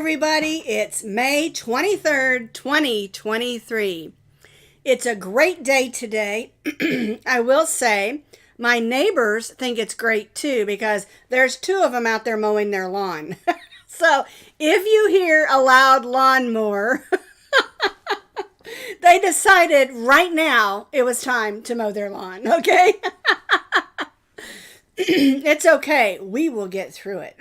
everybody. It's May 23rd, 2023. It's a great day today. I will say my neighbors think it's great too because there's two of them out there mowing their lawn. So if you hear a loud lawnmower, they decided right now it was time to mow their lawn, okay? It's okay. We will get through it.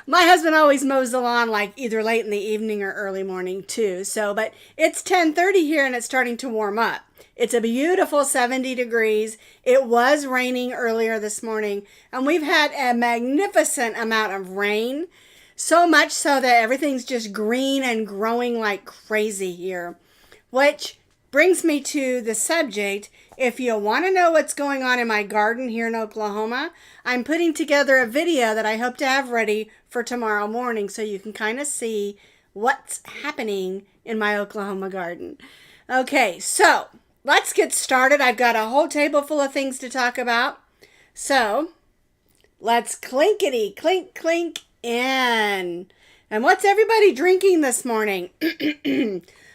My husband always mows the lawn like either late in the evening or early morning too. But it's 10:30 here and it's starting to warm up. It's a beautiful 70 degrees. It was raining earlier this morning and we've had a magnificent amount of rain. So much so that everything's just green and growing like crazy here. Which brings me to the subject. If you want to know what's going on in my garden here in Oklahoma, I'm putting together a video that I hope to have ready for tomorrow morning so you can kind of see what's happening in my Oklahoma garden. Okay, so let's get started. I've got a whole table full of things to talk about. So let's clinkety clink clink in. And what's everybody drinking this morning?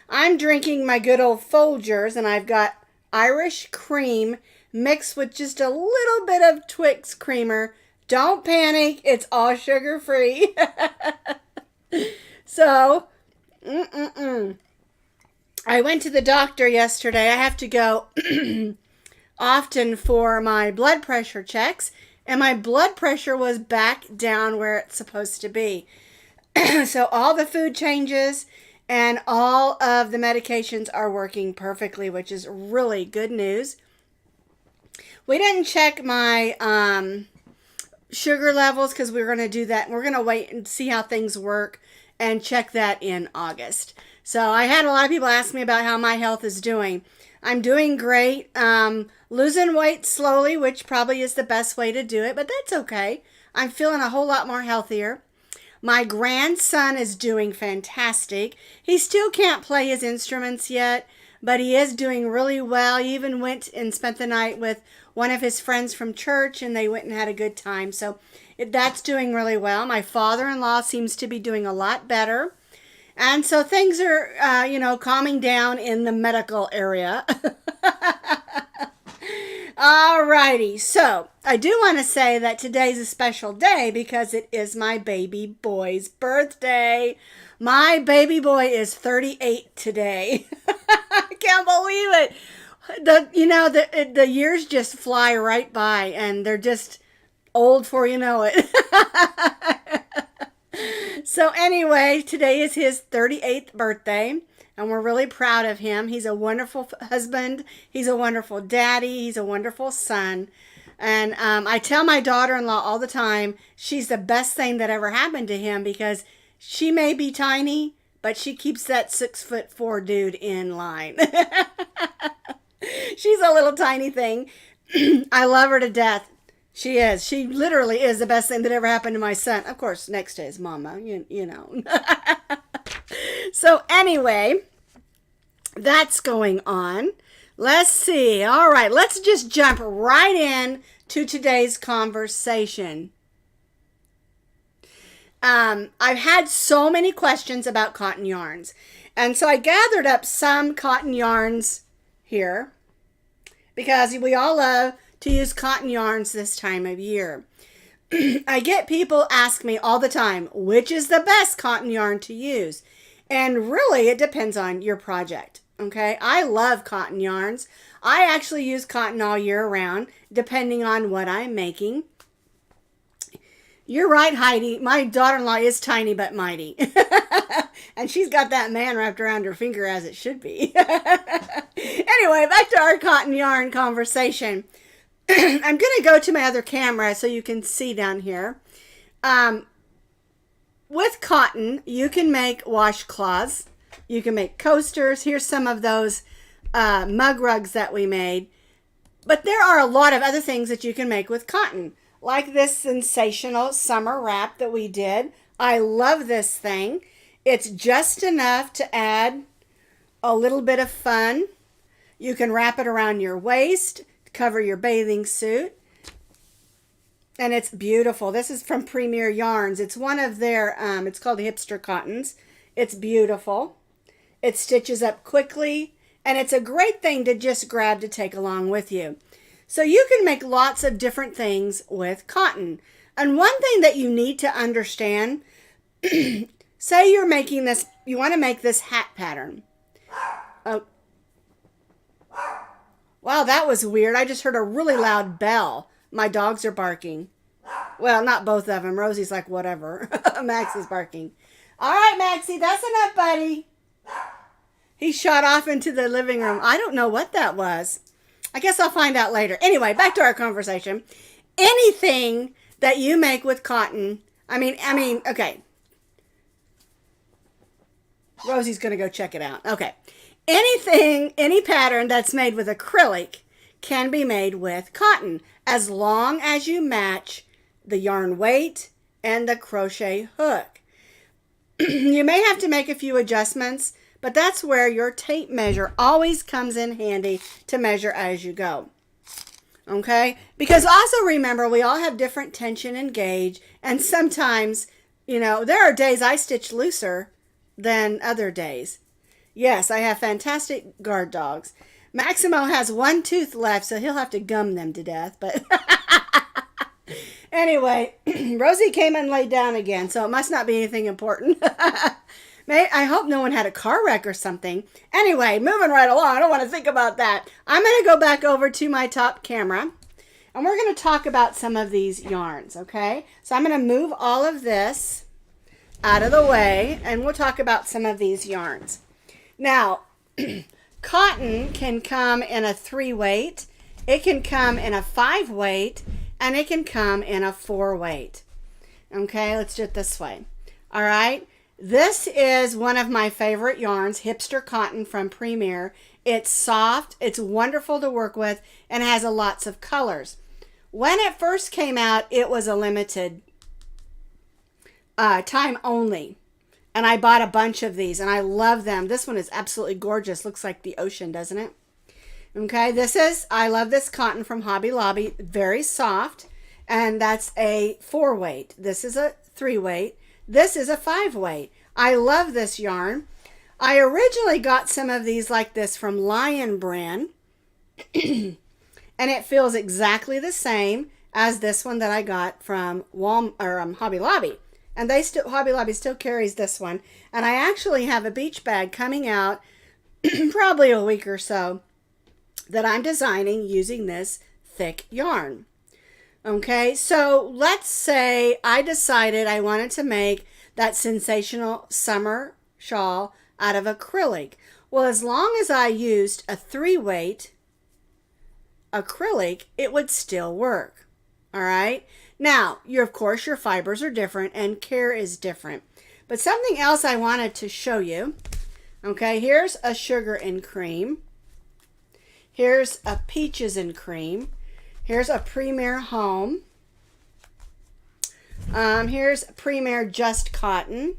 I'm drinking my good old Folgers, and I've got Irish cream mixed with just a little bit of Twix creamer. Don't panic, it's all sugar free. So, I went to the doctor yesterday. I have to go often for my blood pressure checks, and my blood pressure was back down where it's supposed to be. So all the food changes and all of the medications are working perfectly, which is really good news. We didn't check my sugar levels because we were going to do that. We're going to wait and see how things work and check that in August. So I had a lot of people ask me about how my health is doing. I'm doing great. Losing weight slowly, which probably is the best way to do it, but that's okay. I'm feeling a whole lot more healthier. My grandson is doing fantastic. He still can't play his instruments yet, but he is doing really well. He even went and spent the night with one of his friends from church, and they went and had a good time. So that's doing really well. My father-in-law seems to be doing a lot better. And so things are, calming down in the medical area. Alrighty, so I do want to say that today's a special day because it is my baby boy's birthday. My baby boy is 38 today. I can't believe it. The years just fly right by and they're just old before you know it. So anyway, today is his 38th birthday. And we're really proud of him. He's a wonderful husband. He's a wonderful daddy. He's a wonderful son. And I tell my daughter-in-law all the time, she's the best thing that ever happened to him because she may be tiny, but she keeps that 6'4" dude in line. She's a little tiny thing. I love her to death. She is. She literally is the best thing that ever happened to my son. Of course, next to his mama, you know. So anyway, that's going on. Let's see. All right, let's just jump right in to today's conversation. I've had so many questions about cotton yarns. And so I gathered up some cotton yarns here because we all love to use cotton yarns this time of year. I get people ask me all the time, which is the best cotton yarn to use? And really, it depends on your project, okay? I love cotton yarns. I actually use cotton all year round, depending on what I'm making. You're right, Heidi. My daughter-in-law is tiny but mighty. And she's got that man wrapped around her finger as it should be. Anyway, back to our cotton yarn conversation. I'm going to go to my other camera so you can see down here. With cotton, you can make washcloths. You can make coasters. Here's some of those mug rugs that we made. But there are a lot of other things that you can make with cotton. Like this sensational summer wrap that we did. I love this thing. It's just enough to add a little bit of fun. You can wrap it around your waist, cover your bathing suit. And it's beautiful. This is from Premier Yarns. It's one of their, it's called Hipster Cottons. It's beautiful. It stitches up quickly, and it's a great thing to just grab to take along with you. So you can make lots of different things with cotton. And one thing that you need to understand, say you're making this, you want to make this hat pattern. Oh, wow, that was weird. I just heard a really loud bell. My dogs are barking. Well, not both of them. Rosie's like, whatever. Max is barking. All right, Maxie, that's enough, buddy. He shot off into the living room. I don't know what that was. I guess I'll find out later. Anyway, back to our conversation. Anything that you make with cotton, I mean, okay. Rosie's going to go check it out. Okay. Anything, any pattern that's made with acrylic can be made with cotton, as long as you match the yarn weight and the crochet hook. You may have to make a few adjustments, but that's where your tape measure always comes in handy to measure as you go. Okay? Because also remember, we all have different tension and gauge, and sometimes, you know, there are days I stitch looser than other days. Yes, I have fantastic guard dogs. Maximo has one tooth left, so he'll have to gum them to death. But anyway, Rosie came and laid down again, so it must not be anything important. I hope no one had a car wreck or something. Anyway, moving right along. I don't want to think about that. I'm going to go back over to my top camera, and we're going to talk about some of these yarns, okay? So I'm going to move all of this out of the way, and we'll talk about some of these yarns. Now, cotton can come in a 3-weight, it can come in a 5-weight, and it can come in a 4-weight. Okay, let's do it this way. All right, this is one of my favorite yarns, Hipster Cotton from Premier. It's soft, it's wonderful to work with, and has lots of colors. When it first came out, it was a limited time only. And I bought a bunch of these, and I love them. This one is absolutely gorgeous. Looks like the ocean, doesn't it? Okay, I love this cotton from Hobby Lobby. Very soft, and that's a 4-weight. This is a 3-weight. This is a 5-weight. I love this yarn. I originally got some of these like this from Lion Brand, and it feels exactly the same as this one that I got from Hobby Lobby. And Hobby Lobby still carries this one. And I actually have a beach bag coming out probably a week or so that I'm designing using this thick yarn. Okay, so let's say I decided I wanted to make that sensational summer shawl out of acrylic. Well, as long as I used a 3-weight acrylic, it would still work. All right. Now, of course, your fibers are different and care is different. But something else I wanted to show you. Okay, here's a sugar and cream. Here's a peaches and cream. Here's a Premier Home. Here's Premier Just Cotton.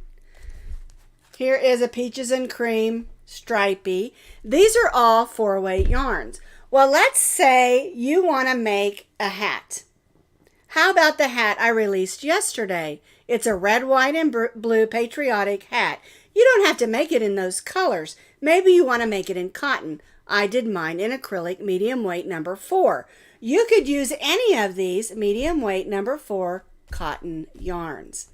Here is a peaches and cream stripey. These are all 4-weight yarns. Well, let's say you want to make a hat. How about the hat I released yesterday? It's a red, white, and blue Patriotic hat. You don't have to make it in those colors. Maybe you want to make it in cotton. I did mine in acrylic medium weight number 4. You could use any of these medium weight number 4 cotton yarns.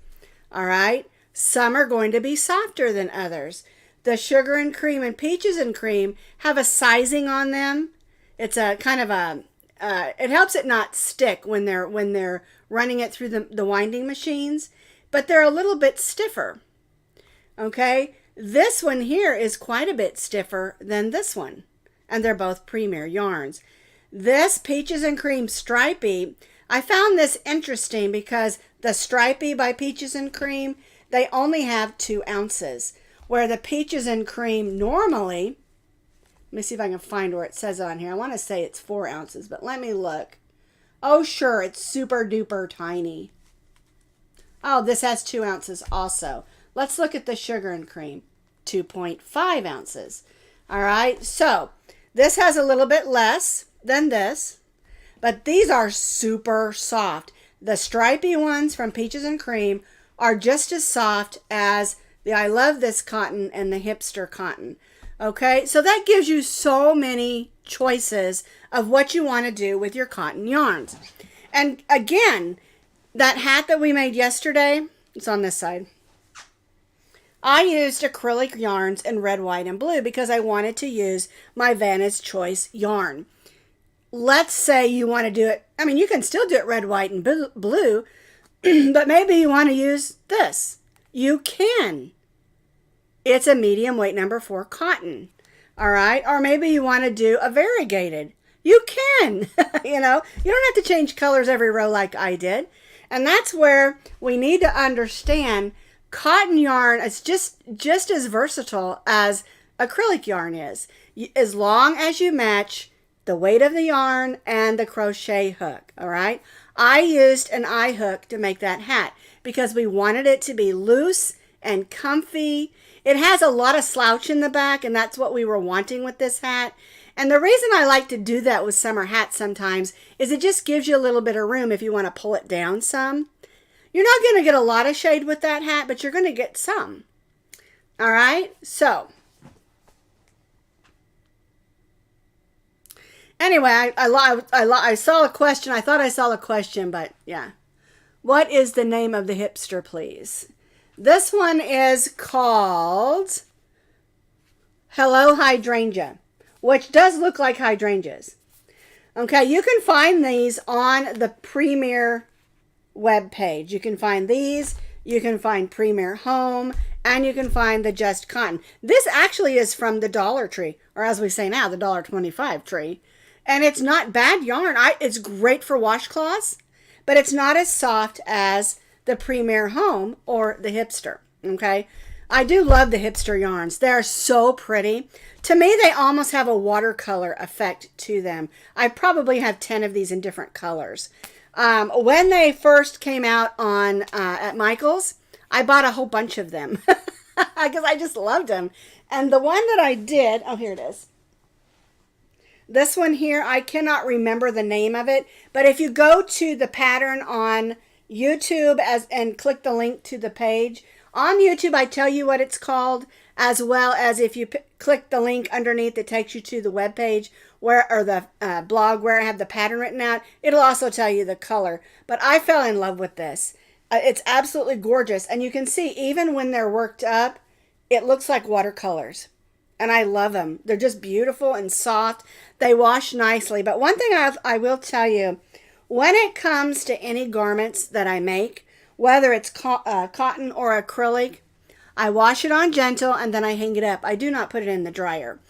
All right? Some are going to be softer than others. The sugar and cream and peaches and cream have a sizing on them. It's a kind of a it helps it not stick when they're running it through the winding machines, but they're a little bit stiffer. Okay, this one here is quite a bit stiffer than this one, and they're both Premier yarns. This peaches and cream stripey, I found this interesting because the stripey by peaches and cream, they only have 2 ounces, where the peaches and cream normally, let me see if I can find where it says on here. I want to say it's 4 ounces, but let me look. Oh, sure, it's super duper tiny. Oh, this has 2 ounces also. Let's look at the sugar and cream. 2.5 ounces. All right, so this has a little bit less than this, but these are super soft. The stripy ones from Peaches and Cream are just as soft as the I Love This cotton and the hipster cotton. Okay, so that gives you so many choices of what you want to do with your cotton yarns. And again, that hat that we made yesterday, it's on this side. I used acrylic yarns in red, white, and blue because I wanted to use my Vanna's Choice yarn. Let's say you want to do it, I mean, you can still do it red, white, and blue, but maybe you want to use this. You can. It's a medium weight number 4 cotton. All right. Or maybe you want to do a variegated. You can. You know, you don't have to change colors every row like I did. And that's where we need to understand cotton yarn is just as versatile as acrylic yarn is. As long as you match the weight of the yarn and the crochet hook. All right. I used an eye hook to make that hat because we wanted it to be loose and comfy. It has a lot of slouch in the back, and that's what we were wanting with this hat. And the reason I like to do that with summer hats sometimes is it just gives you a little bit of room if you want to pull it down some. You're not going to get a lot of shade with that hat, but you're going to get some. All right, so anyway, I saw a question. I thought I saw a question, but yeah. What is the name of the hipster, please? This one is called Hello Hydrangea, which does look like hydrangeas. Okay, you can find these on the Premier web page. You can find these, you can find Premier Home, and you can find the Just Cotton. This actually is from the Dollar Tree, or as we say now, the $1.25 tree. And it's not bad yarn. It's great for washcloths, but it's not as soft as the Premier Home or the hipster. Okay, I do love the hipster yarns. They're so pretty. To me, they almost have a watercolor effect to them. I probably have 10 of these in different colors. When they first came out on at Michael's, I bought a whole bunch of them because I just loved them. And the one that I did, oh, here it is. This one here, I cannot remember the name of it, but if you go to the pattern on YouTube and click the link to the page, on YouTube I tell you what it's called, as well as if you click the link underneath that takes you to the web page or the blog where I have the pattern written out, it'll also tell you the color. But I fell in love with this. It's absolutely gorgeous, and you can see even when they're worked up, it looks like watercolors. And I love them. They're just beautiful and soft. They wash nicely. But one thing I will tell you, when it comes to any garments that I make, whether it's cotton or acrylic, I wash it on gentle and then I hang it up. I do not put it in the dryer.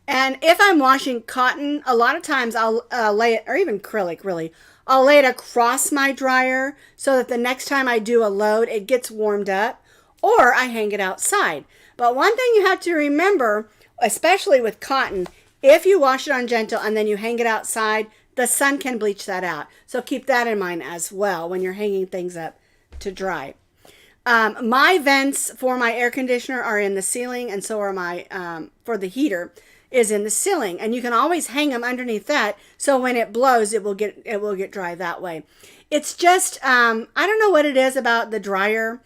And if I'm washing cotton, a lot of times I'll lay it, or even acrylic really, I'll lay it across my dryer so that the next time I do a load, it gets warmed up, or I hang it outside. But one thing you have to remember, especially with cotton, if you wash it on gentle and then you hang it outside, the sun can bleach that out. So keep that in mind as well when you're hanging things up to dry. My vents for my air conditioner are in the ceiling, and so are my, for the heater, is in the ceiling. And you can always hang them underneath that, so when it blows, it will get dry that way. It's just, I don't know what it is about the dryer,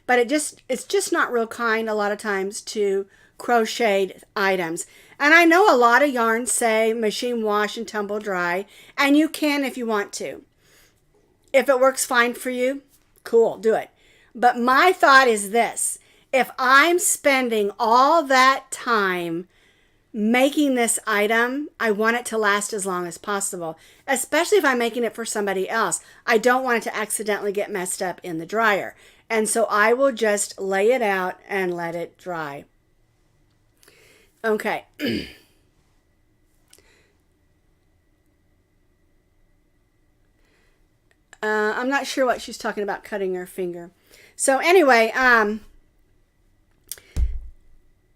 but it's just not real kind a lot of times to crocheted items. And I know a lot of yarns say machine wash and tumble dry, and you can if you want to. If it works fine for you, cool, do it. But my thought is this: if I'm spending all that time making this item, I want it to last as long as possible, especially if I'm making it for somebody else. I don't want it to accidentally get messed up in the dryer. And so I will just lay it out and let it dry. Okay. I'm not sure what she's talking about, cutting her finger. So anyway,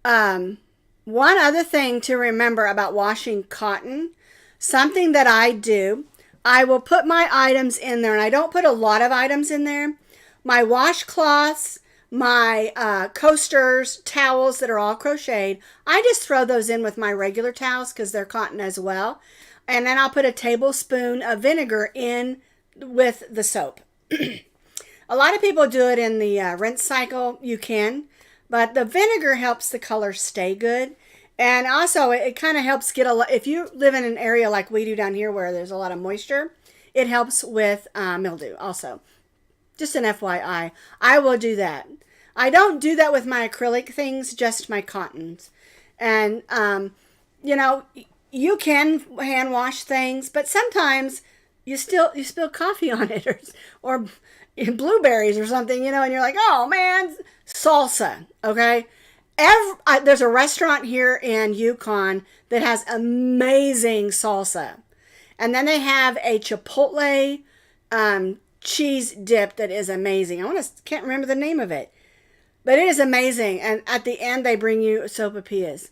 one other thing to remember about washing cotton, something that I do, I will put my items in there, and I don't put a lot of items in there. My washcloths, my coasters, towels that are all crocheted, I just throw those in with my regular towels because they're cotton as well. And then I'll put a tablespoon of vinegar in with the soap. A lot of people do it in the rinse cycle. You can, but the vinegar helps the color stay good. And also it kind of helps get if you live in an area like we do down here where there's a lot of moisture, it helps with mildew also. Just an FYI, I will do that. I don't do that with my acrylic things, just my cottons. And, you know, you can hand wash things, but sometimes you spill coffee on it or blueberries or something, you know, and you're like, oh man, salsa, okay? There's a restaurant here in Yukon that has amazing salsa. And then they have a chipotle cheese dip that is amazing. Can't remember the name of it, but it is amazing. And at the end, they bring you sopapillas.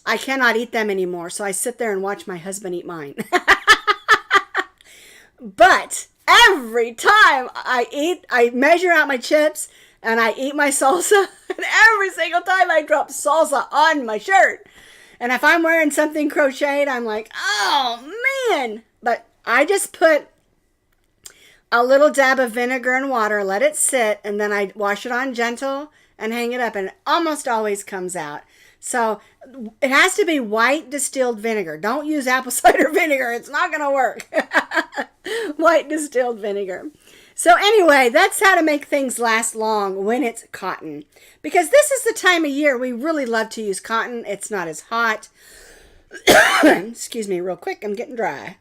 I cannot eat them anymore, so I sit there and watch my husband eat mine. But every time I eat, I measure out my chips and I eat my salsa. And every single time I drop salsa on my shirt. And if I'm wearing something crocheted, I'm like, oh man. But I just put a little dab of vinegar and water, let it sit, and then I wash it on gentle and hang it up. And it almost always comes out. So it has to be white distilled vinegar. Don't use apple cider vinegar. It's not going to work. White distilled vinegar. So anyway, that's how to make things last long when it's cotton. Because this is the time of year we really love to use cotton. It's not as hot. Excuse me real quick. I'm getting dry.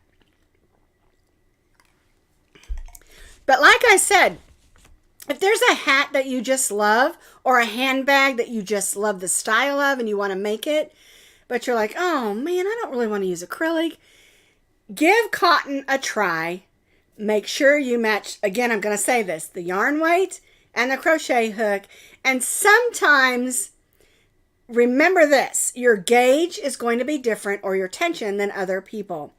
But like I said, if there's a hat that you just love or a handbag that you just love the style of and you want to make it, but you're like, oh man, I don't really want to use acrylic, give cotton a try. Make sure you match, again, I'm going to say this, the yarn weight and the crochet hook. And sometimes, remember this, your gauge is going to be different or your tension than other people.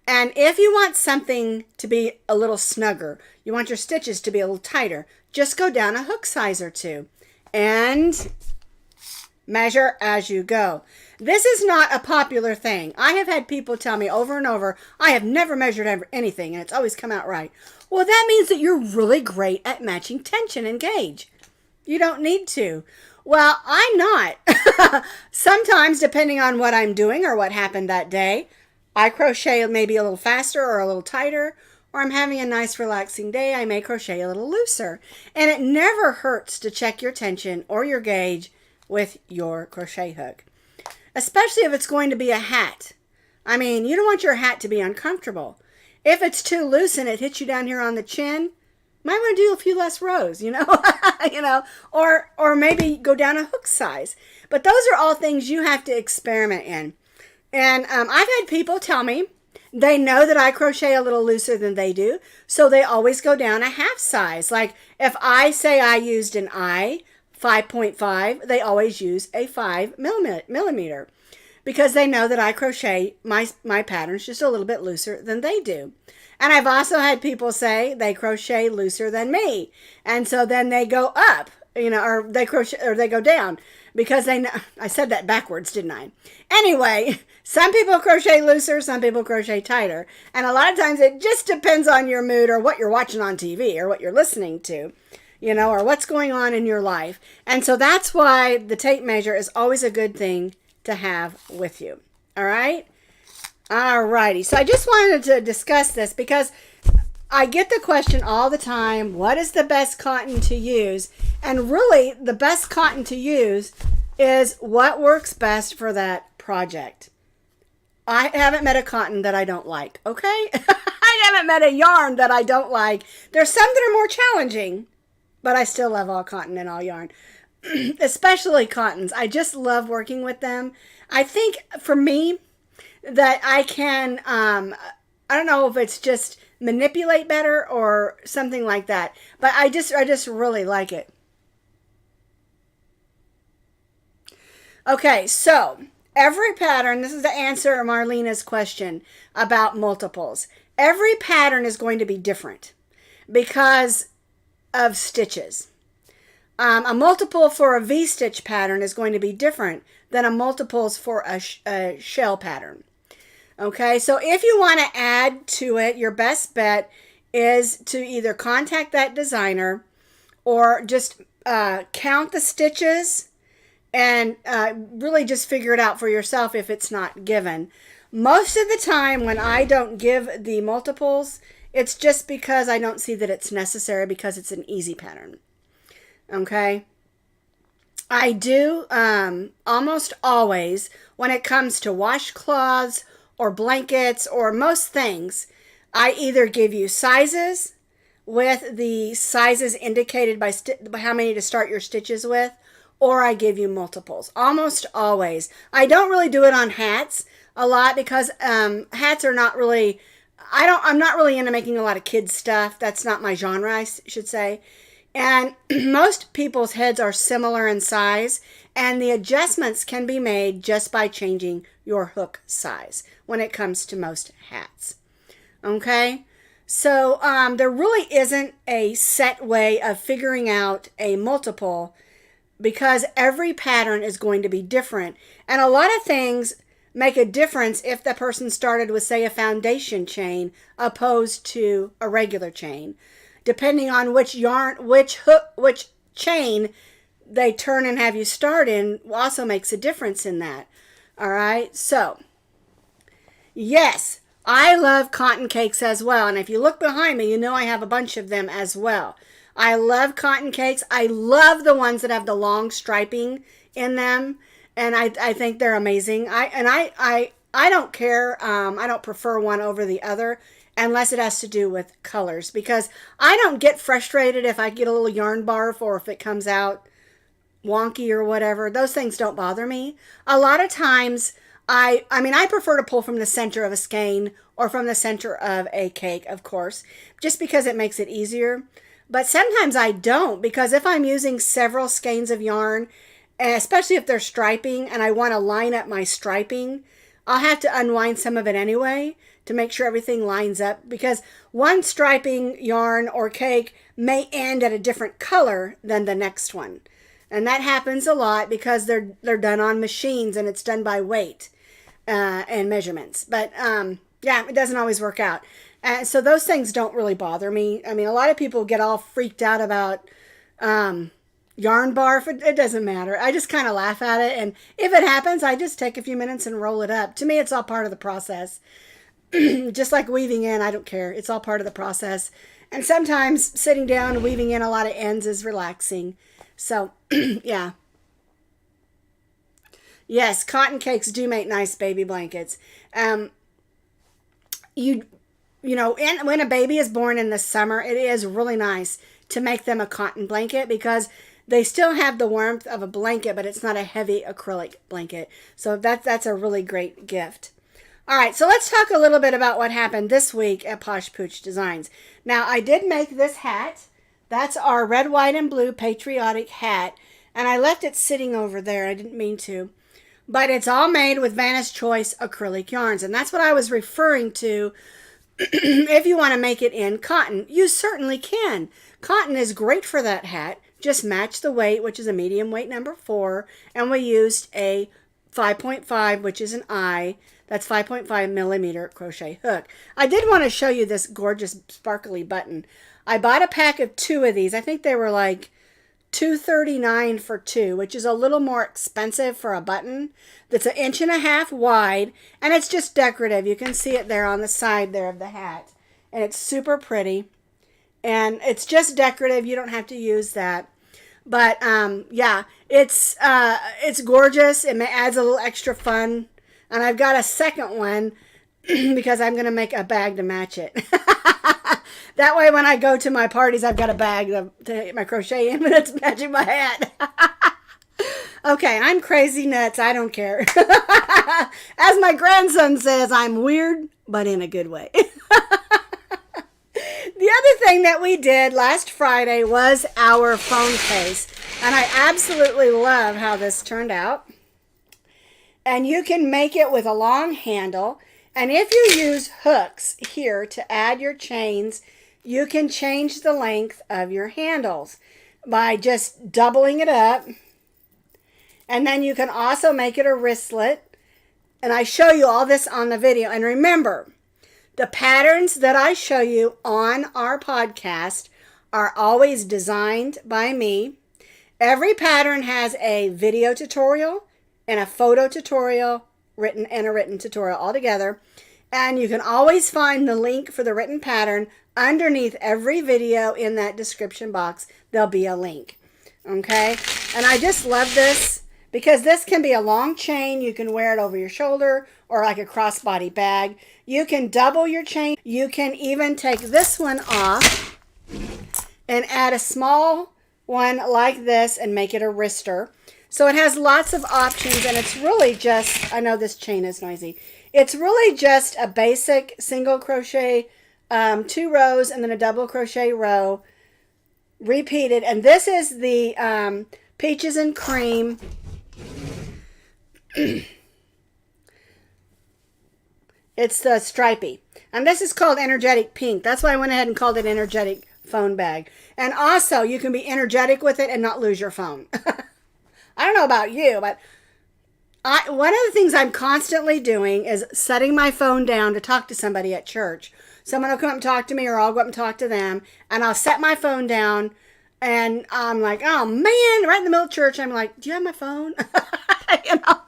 And if you want something to be a little snugger, you want your stitches to be a little tighter, just go down a hook size or two and measure as you go. This is not a popular thing. I have had people tell me over and over, I have never measured anything and it's always come out right. Well, that means that you're really great at matching tension and gauge. You don't need to. Well, I'm not. Sometimes, depending on what I'm doing or what happened that day, I crochet maybe a little faster or a little tighter, or I'm having a nice relaxing day, I may crochet a little looser. And it never hurts to check your tension or your gauge with your crochet hook, especially if it's going to be a hat. I mean, you don't want your hat to be uncomfortable. If it's too loose and it hits you down here on the chin, might want to do a few less rows, you know, or maybe go down a hook size. But those are all things you have to experiment in. And I've had people tell me they know that I crochet a little looser than they do, so they always go down a half size. Like if I say I used an 5.5, they always use a 5 millimeter because they know that I crochet my patterns just a little bit looser than they do. And I've also had people say they crochet looser than me, and so then they go up, or they crochet or they go down because they know. I said that backwards, didn't I? Anyway, some people crochet looser, some people crochet tighter, and a lot of times it just depends on your mood or what you're watching on TV or what you're listening to, or what's going on in your life. And so that's why the tape measure is always a good thing to have with you. All right? Alrighty, so I just wanted to discuss this because I get the question all the time, what is the best cotton to use? And really, the best cotton to use is what works best for that project. I haven't met a cotton that I don't like, okay? I haven't met a yarn that I don't like. There's some that are more challenging, but I still love all cotton and all yarn, especially cottons. I just love working with them. I think for me, that I can, I don't know if it's just manipulate better or something like that, but I just really like it. Okay, so every pattern, this is the answer to Marlena's question about multiples. Every pattern is going to be different because of stitches. A multiple for a V-stitch pattern is going to be different than a multiples for a shell pattern. Okay, so if you want to add to it, your best bet is to either contact that designer or just count the stitches and really just figure it out for yourself if it's not given. Most of the time when I don't give the multiples, it's just because I don't see that it's necessary because it's an easy pattern. Okay? I do almost always, when it comes to washcloths or blankets or most things, I either give you sizes with the sizes indicated by how many to start your stitches with, or I give you multiples. Almost always. I don't really do it on hats a lot because hats are not really, I'm not really into making a lot of kids stuff. That's not my genre, I should say. And most people's heads are similar in size, and the adjustments can be made just by changing your hook size when it comes to most hats. Okay? So there really isn't a set way of figuring out a multiple because every pattern is going to be different. And a lot of things make a difference if the person started with, say, a foundation chain opposed to a regular chain. Depending on which yarn, which hook, which chain they turn and have you start in also makes a difference in that. All right. So, yes, I love cotton cakes as well. And if you look behind me, you know I have a bunch of them as well. I love cotton cakes. I love the ones that have the long striping in them. And I think they're amazing. I don't care. I don't prefer one over the other unless it has to do with colors, because I don't get frustrated if I get a little yarn barf or if it comes out wonky or whatever. Those things don't bother me. A lot of times, I prefer to pull from the center of a skein or from the center of a cake, of course, just because it makes it easier. But sometimes I don't, because if I'm using several skeins of yarn, especially if they're striping and I want to line up my striping, I'll have to unwind some of it anyway to make sure everything lines up, because one striping yarn or cake may end at a different color than the next one. And that happens a lot because they're done on machines and it's done by weight and measurements. But yeah, it doesn't always work out. So those things don't really bother me. I mean, a lot of people get all freaked out about yarn barf. It doesn't matter. I just kind of laugh at it. And if it happens, I just take a few minutes and roll it up. To me, it's all part of the process. Just like weaving in, I don't care. It's all part of the process. And sometimes sitting down and weaving in a lot of ends is relaxing. So, yeah. Yes, cotton cakes do make nice baby blankets. You know, when a baby is born in the summer, it is really nice to make them a cotton blanket because they still have the warmth of a blanket, but it's not a heavy acrylic blanket. So that's a really great gift. All right, so let's talk a little bit about what happened this week at Posh Pooch Designs. Now, I did make this hat. That's our red, white, and blue Patriotic hat, and I left it sitting over there. I didn't mean to. But it's all made with Vanna's Choice acrylic yarns, and that's what I was referring to. If you want to make it in cotton, you certainly can. Cotton is great for that hat. Just match the weight, which is a medium weight number 4, and we used a 5.5, which is an I. That's 5.5 millimeter crochet hook. I did want to show you this gorgeous sparkly button. I bought a pack of 2 of these. I think they were like $2.39 for 2, which is a little more expensive for a button. That's 1.5 inches wide, and it's just decorative. You can see it there on the side there of the hat, and it's super pretty. And it's just decorative. You don't have to use that. But yeah, it's gorgeous. It adds a little extra fun. And I've got a second one because I'm going to make a bag to match it. That way when I go to my parties, I've got a bag to get my crochet in, but it's matching my hat. Okay, I'm crazy nuts. I don't care. As my grandson says, I'm weird, but in a good way. The other thing that we did last Friday was our phone case. And I absolutely love how this turned out. And you can make it with a long handle. And if you use hooks here to add your chains, you can change the length of your handles by just doubling it up. And then you can also make it a wristlet. And I show you all this on the video. And remember, The patterns that I show you on our podcast are always designed by me. Every pattern has a video tutorial and a photo tutorial written and a written tutorial all together. And you can always find the link for the written pattern underneath every video in that description box. There'll be a link. Okay? And I just love this because this can be a long chain. You can wear it over your shoulder or like a crossbody bag. You can double your chain. You can even take this one off and add a small one like this and make it a wrister. So it has lots of options, and it's really just, I know this chain is noisy. It's really just a basic single crochet, 2 rows and then a double crochet row repeated. And this is the Peaches and Cream. It's the stripy. And this is called Energetic Pink. That's why I went ahead and called it Energetic Phone Bag. And also, you can be energetic with it and not lose your phone. I don't know about you, but one of the things I'm constantly doing is setting my phone down to talk to somebody at church. Someone will come up and talk to me, or I'll go up and talk to them, and I'll set my phone down, and I'm like, oh man, right in the middle of church, I'm like, do you have my phone? You know?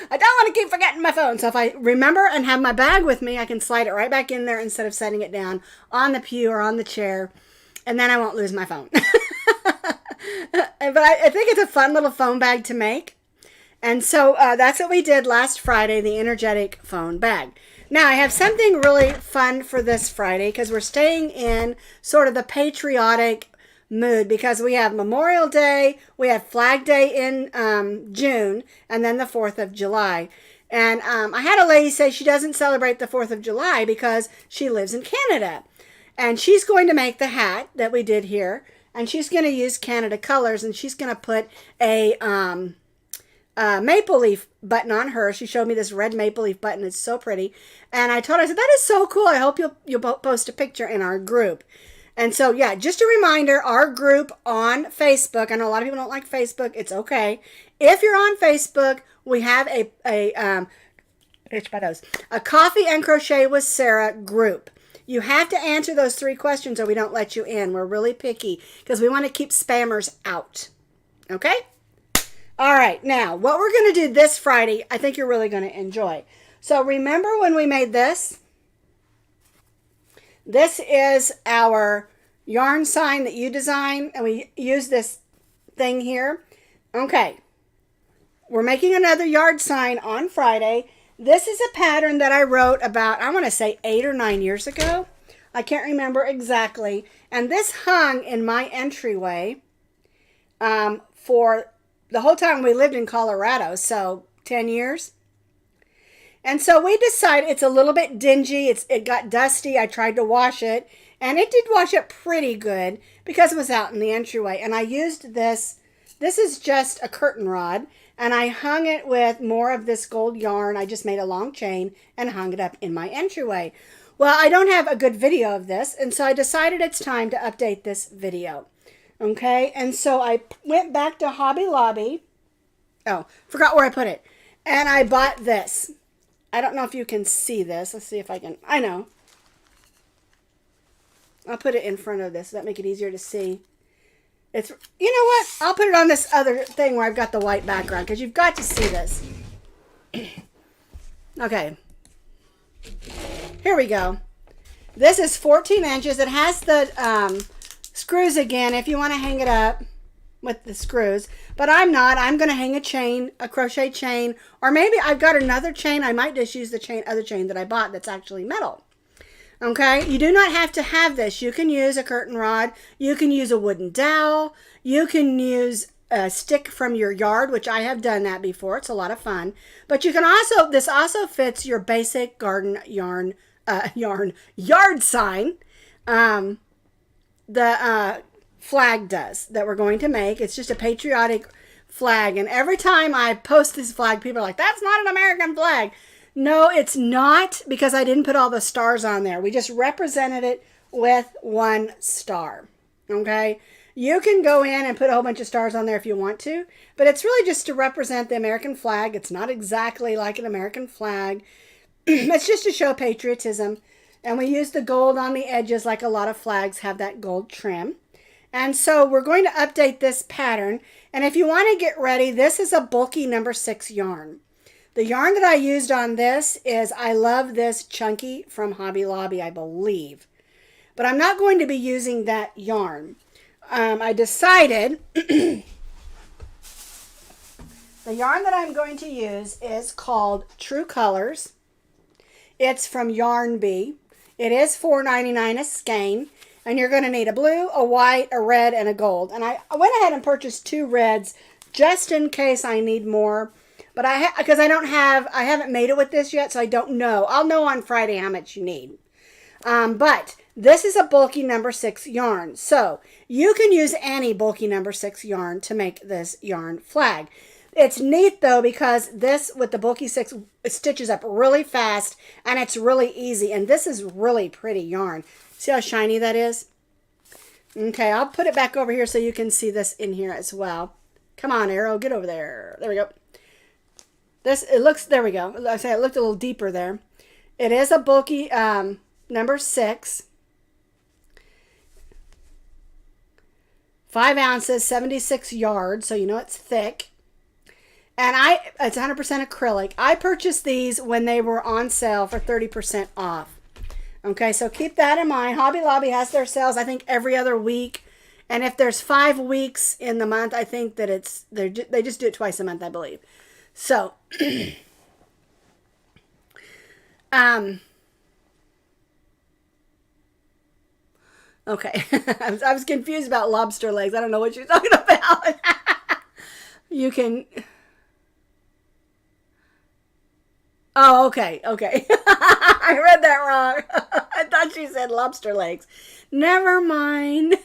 I don't want to keep forgetting my phone. So if I remember and have my bag with me, I can slide it right back in there instead of setting it down on the pew or on the chair, and then I won't lose my phone. But I think it's a fun little phone bag to make. And so that's what we did last Friday, the Energetic Phone Bag. Now, I have something really fun for this Friday because we're staying in sort of the patriotic mood because we have Memorial Day, we have Flag Day in June, and then the 4th of July. And I had a lady say she doesn't celebrate the 4th of July because she lives in Canada. And she's going to make the hat that we did here. And she's going to use Canada colors, and she's going to put a maple leaf button on her. She showed me this red maple leaf button. It's so pretty. And I told her, I said, that is so cool. I hope you'll post a picture in our group. And so, yeah, just a reminder, our group on Facebook, I know a lot of people don't like Facebook. It's okay. If you're on Facebook, we have a Coffee and Crochet with Sara group. You have to answer those 3 questions or we don't let you in. We're really picky because we want to keep spammers out. Okay? All right. Now, what we're going to do this Friday, I think you're really going to enjoy. So remember when we made this? This is our yarn sign that you design, and we use this thing here. Okay. We're making another yard sign on Friday. This is a pattern that I wrote about, I want to say 8 or 9 years ago. I can't remember exactly. And this hung in my entryway for the whole time we lived in Colorado, so 10 years. And so we decided it's a little bit dingy. It got dusty. I tried to wash it, and it did wash it pretty good because it was out in the entryway. And I used this. This is just a curtain rod. And I hung it with more of this gold yarn. I just made a long chain and hung it up in my entryway. Well, I don't have a good video of this, and so I decided it's time to update this video. Okay, and so I went back to Hobby Lobby. Oh, forgot where I put it. And I bought this. I don't know if you can see this. Let's see if I can. I know. I'll put it in front of this. Does that make it easier to see? It's, you know what? I'll put it on this other thing where I've got the white background because you've got to see this. Okay. Here we go. This is 14 inches. It has the screws again if you want to hang it up with the screws. But I'm not. I'm going to hang a chain, a crochet chain. Or maybe I've got another chain. I might just use the other chain that I bought that's actually metal. Okay, you do not have to have this. You can use a curtain rod. You can use a wooden dowel. You can use a stick from your yard, which I have done that before. It's a lot of fun. But you can also, this also fits your basic garden yard sign. The flag does that we're going to make. It's just a patriotic flag. And every time I post this flag, people are like, that's not an American flag. No, it's not, because I didn't put all the stars on there. We just represented it with 1 star. Okay? You can go in and put a whole bunch of stars on there if you want to, but it's really just to represent the American flag. It's not exactly like an American flag. It's just to show patriotism. And we use the gold on the edges like a lot of flags have that gold trim. And so we're going to update this pattern. And if you want to get ready, this is a bulky number 6 yarn. The yarn that I used on this is I Love This Chunky from Hobby Lobby, I believe. But I'm not going to be using that yarn. I decided the yarn that I'm going to use is called True Colors. It's from Yarn Bee. It is $4.99 a skein. And you're going to need a blue, a white, a red, and a gold. And I went ahead and purchased 2 reds just in case I need more. But because I haven't made it with this yet, so I don't know. I'll know on Friday how much you need. But this is a bulky number 6 yarn. So you can use any bulky number 6 yarn to make this yarn flag. It's neat though because this with the bulky 6 it stitches up really fast and it's really easy. And this is really pretty yarn. See how shiny that is? Okay, I'll put it back over here so you can see this in here as well. Come on, Arrow, get over there. There we go. There we go. I say it looked a little deeper there. It is a bulky number 6. 5 ounces, 76 yards, so you know it's thick. And it's 100% acrylic. I purchased these when they were on sale for 30% off. Okay, so keep that in mind. Hobby Lobby has their sales, I think, every other week. And if there's 5 weeks in the month, I think that they just do it twice a month, I believe. So, okay. I was confused about lobster legs. I don't know what you're talking about. You can... Oh, okay, okay. I read that wrong. I thought she said lobster legs. Never mind.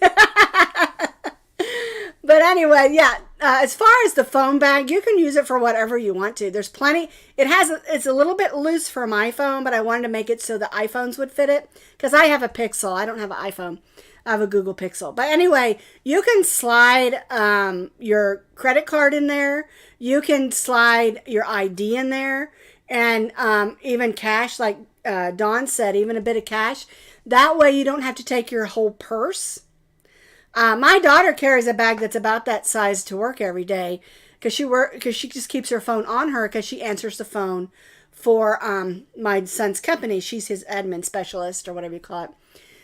But anyway, yeah, as far as the foam bag, you can use it for whatever you want to. There's plenty. It's a little bit loose for my phone, but I wanted to make it so the iPhones would fit it. Because I have a Pixel. I don't have an iPhone. I have a Google Pixel. But anyway, you can slide your credit card in there. You can slide your ID in there. And even cash, like Dawn said, even a bit of cash. That way you don't have to take your whole purse. My daughter carries a bag that's about that size to work every day because she just keeps her phone on her because she answers the phone for my son's company. She's his admin specialist or whatever you call it.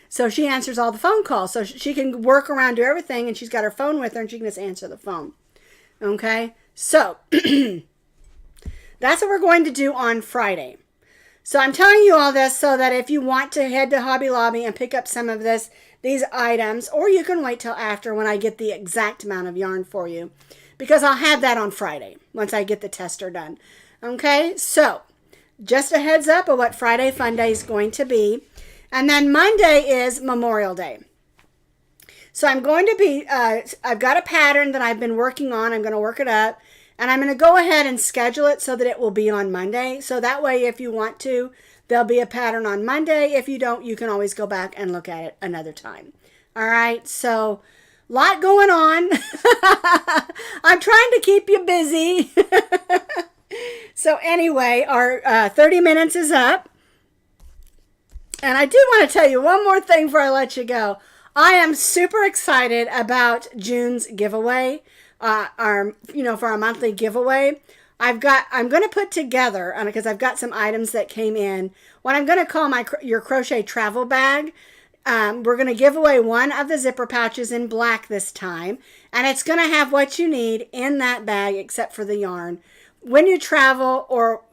So she answers all the phone calls. So she can work around, do everything, and she's got her phone with her and she can just answer the phone. Okay? So... That's what we're going to do on Friday. So I'm telling you all this so that if you want to head to Hobby Lobby and pick up some of these items, or you can wait till after when I get the exact amount of yarn for you, because I'll have that on Friday once I get the tester done. Okay, so just a heads up of what Friday Fun Day is going to be. And then Monday is Memorial Day. So I'm going to be, I've got a pattern that I've been working on. I'm going to work it up. And I'm going to go ahead and schedule it so that it will be on Monday. So that way, if you want to, there'll be a pattern on Monday. If you don't, you can always go back and look at it another time. All right. So, lot going on. I'm trying to keep you busy. So anyway, our 30 minutes is up. And I do want to tell you one more thing before I let you go. I am super excited about June's giveaway. For our monthly giveaway. I'm going to put together, because I've got some items that came in, what I'm going to call your crochet travel bag. We're going to give away one of the zipper pouches in black this time, and it's going to have what you need in that bag except for the yarn. When you travel or,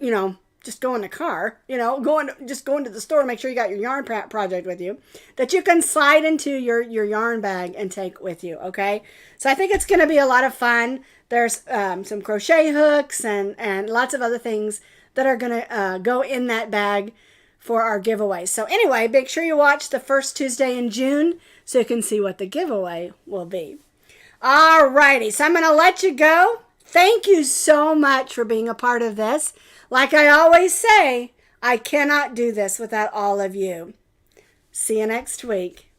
just go in the car, just go into the store, make sure you got your yarn project with you, that you can slide into your yarn bag and take with you, okay? So I think it's going to be a lot of fun. There's some crochet hooks and lots of other things that are going to go in that bag for our giveaway. So anyway, make sure you watch the first Tuesday in June so you can see what the giveaway will be. All righty, so I'm going to let you go. Thank you so much for being a part of this. Like I always say, I cannot do this without all of you. See you next week.